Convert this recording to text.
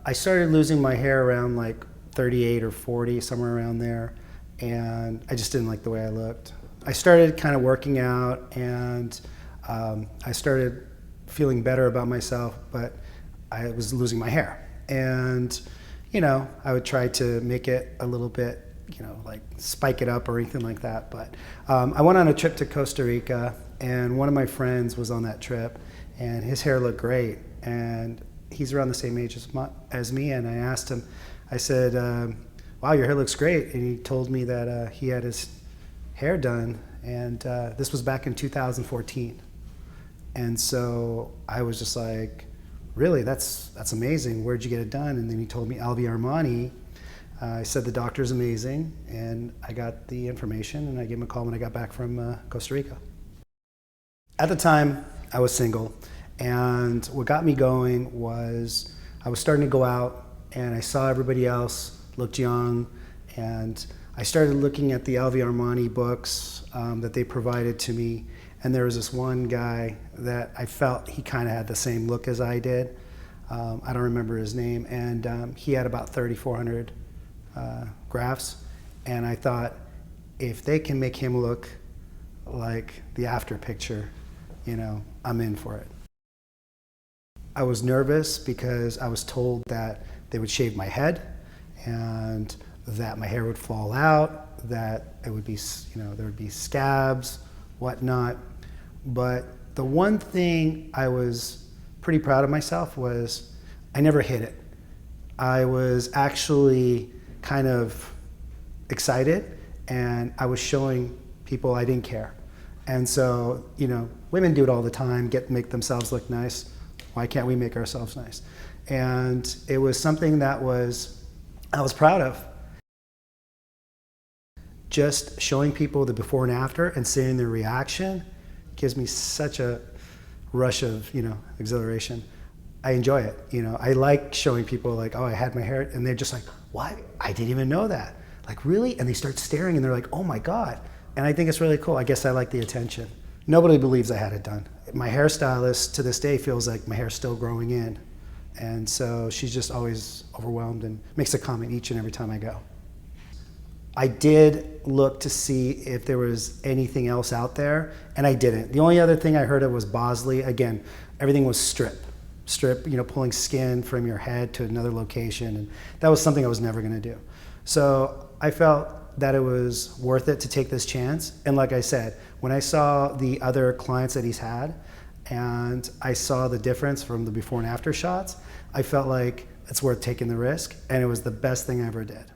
I started losing my hair around like 38 or 40, somewhere around there, and I just didn't like the way I looked. I started kind of working out, and I started feeling better about myself, but I was losing my hair. And, you know, I would try to make it a little bit, you know, like spike it up or anything like that. But I went on a trip to Costa Rica, and one of my friends was on that trip, and his hair looked great. And he's around the same age as me, and I asked him, I said, wow, your hair looks great. And he told me that he had his hair done, and this was back in 2014. And so I was just like, really, that's amazing. Where'd you get it done? And then he told me AlviArmani. I said the doctor's amazing, and I got the information, and I gave him a call when I got back from Costa Rica. At the time, I was single, and what got me going was I was starting to go out, and I saw everybody else looked young, and I started looking at the AlviArmani books that they provided to me, and there was this one guy that I felt he kind of had the same look as I did. I don't remember his name, and he had about 3,400 grafts, and I thought, if they can make him look like the after picture, you know, I'm in for it. I was nervous because I was told that they would shave my head, and that my hair would fall out, that it would be, you know, there would be scabs, whatnot. But the one thing I was pretty proud of myself was I never hid it. I was actually kind of excited, and I was showing people I didn't care. And so, you know, women do it all the time, make themselves look nice. Why can't we make ourselves nice? And it was something that I was proud of. Just showing people the before and after and seeing their reaction gives me such a rush of, you know, exhilaration. I enjoy it, you know. I like showing people like, oh, I had my hair, and they're just like, what? I didn't even know that. Like, really? And they start staring, and they're like, oh my God. And I think it's really cool. I guess I like the attention. Nobody believes I had it done. My hairstylist to this day feels like my hair's still growing in. And so she's just always overwhelmed and makes a comment each and every time I go. I did look to see if there was anything else out there, and I didn't. The only other thing I heard of was Bosley. Again, everything was strip, you know, pulling skin from your head to another location, and that was something I was never gonna do. So I felt that it was worth it to take this chance. And like I said, when I saw the other clients that he's had, and I saw the difference from the before and after shots, I felt like it's worth taking the risk, and it was the best thing I ever did.